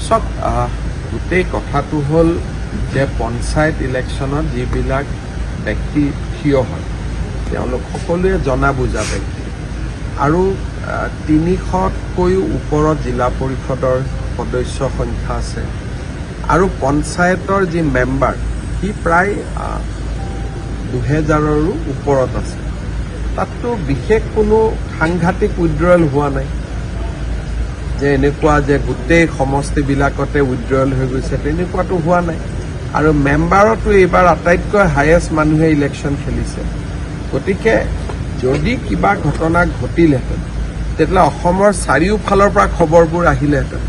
চাওক গোটেই কথাটো হ'ল যে পঞ্চায়ত ইলেকশ্যনত যিবিলাক ব্যক্তি থিয় হয় তেওঁলোক সকলোৱে জনা বুজা ব্যক্তি আৰু 300তকৈও ওপৰত জিলা পৰিষদৰ সদস্য সংখ্যা আছে আৰু পঞ্চায়তৰ যি মেম্বাৰ সি প্ৰায় 2000ৰো ওপৰত আছে। তাততো বিশেষ কোনো সাংঘাতিক উইড্ৰল হোৱা নাই যে এনেকুৱা যে গোটেই সমষ্টিবিলাকতে উইড্ৰল হৈ গৈছে, তেনেকুৱাতো হোৱা নাই। আৰু মেম্বাৰতো এইবাৰ আটাইতকৈ হায়েষ্ট মানুহে ইলেকশ্যন খেলিছে। গতিকে যদি কিবা ঘটনা ঘটিলেহেঁতেন তেতিয়াহ'লে অসমৰ চাৰিওফালৰ পৰা খবৰবোৰ আহিলেহেঁতেন।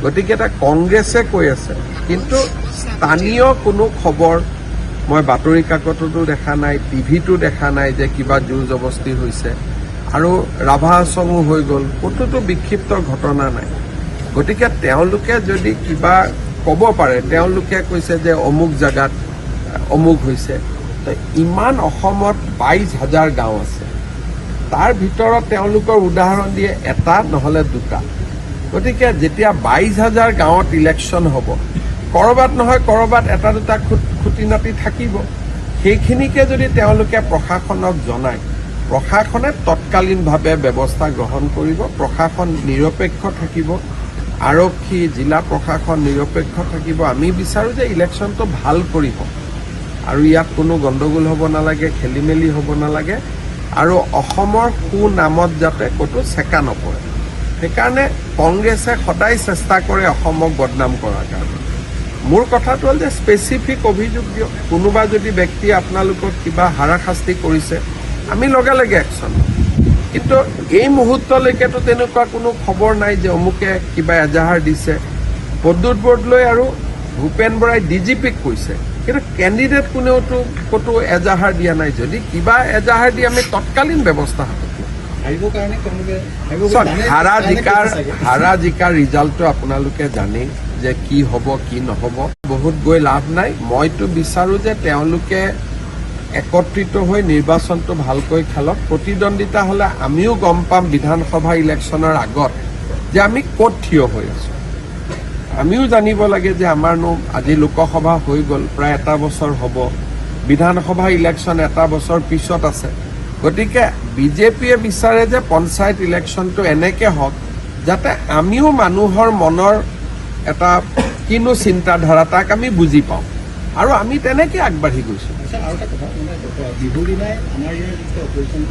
গতিকে এটা কংগ্ৰেছে কৈ আছে, কিন্তু স্থানীয় কোনো খবৰ মই বাতৰি কাকততো দেখা নাই, টিভিতো দেখা নাই যে কিবা জোৰ জবস্তি হৈছে আৰু ৰাভা আচঙো হৈ গ'ল, ক'তোতো বিক্ষিপ্ত ঘটনা নাই। গতিকে তেওঁলোকে যদি কিবা ক'ব পাৰে, তেওঁলোকে কৈছে যে অমুক জেগাত অমুক হৈছে, ইমান অসমত 22,000 গাঁও আছে, তাৰ ভিতৰত তেওঁলোকৰ উদাহৰণ দিয়ে এটা নহ'লে দুটা। গতিকে যেতিয়া 22,000 গাঁৱত ইলেকশ্যন হ'ব, ক'ৰবাত নহয় ক'ৰবাত এটা দুটা খুটি নাটি থাকিব। সেইখিনিকে যদি তেওঁলোকে প্ৰশাসনক জনায়, প্ৰশাসনে তৎকালীনভাৱে ব্যৱস্থা গ্ৰহণ কৰিব, প্ৰশাসন নিৰপেক্ষ থাকিব, আৰক্ষী জিলা প্ৰশাসন নিৰপেক্ষ থাকিব। আমি বিচাৰোঁ যে ইলেকশ্যনটো ভাল কৰিব আৰু ইয়াত কোনো গণ্ডগোল হ'ব নালাগে, খেলি মেলি হ'ব নালাগে আৰু অসমৰ সুনামত যাতে ক'তো চেকা নপৰে। সেইকাৰণে কংগ্ৰেছে সদায় চেষ্টা কৰে অসমক বদনাম কৰাৰ কাৰণে। মোৰ কথাটো হ'ল যে স্পেচিফিক অভিযোগ দিয়ক, কোনোবা যদি ব্যক্তিয়ে আপোনালোকক কিবা হাৰাশাস্তি কৰিছে আমি লগে লগে একশ্যন। কিন্তু এই মুহূৰ্তলৈকেতো তেনেকুৱা কোনো খবৰ নাই যে অমুকে কিবা এজাহাৰ দিছে। প্ৰদ্যুৎ বৰদলৈ আৰু ভূপেন বৰাই DGPক কৈছে, কিন্তু কেণ্ডিডেট কোনেওতো ক'তো এজাহাৰ দিয়া নাই। যদি কিবা এজাহাৰ দিয়ে আমি তৎকালীন ব্যৱস্থা হাতত ল'ম। হাৰা জিকাৰ ৰিজাল্টটো আপোনালোকে জানেই যে কি হ'ব কি নহ'ব। বহুত গৈ লাভ নাই। মইতো বিচাৰোঁ যে তেওঁলোকে একত্ৰিত হৈ নিৰ্বাচনটো ভালকৈ খেলক। প্ৰতিদ্বন্দ্বিতা হ'লে আমিও গম পাম বিধানসভা ইলেকশ্যনৰ আগত যে আমি ক'ত থিয় হৈ আছোঁ। আমিও জানিব লাগে যে আমাৰনো আজি লোকসভা হৈ গ'ল, প্ৰায় এটা বছৰ হ'ব, বিধানসভা ইলেকশ্যন এটা বছৰ পিছত আছে। গতিকে বিজেপিয়ে বিচাৰে যে পঞ্চায়ত ইলেকশ্যনটো এনেকৈ হওক যাতে আমিও মানুহৰ মনৰ এটা কিনো চিন্তাধাৰা তাক আমি বুজি পাওঁ আৰু আমি তেনেকৈ আগবাঢ়ি গৈছোঁ। আৰু এটা কথা, বিহুৰ দিনাই আমাৰ ইয়াৰ যিটো অপজিশ্যন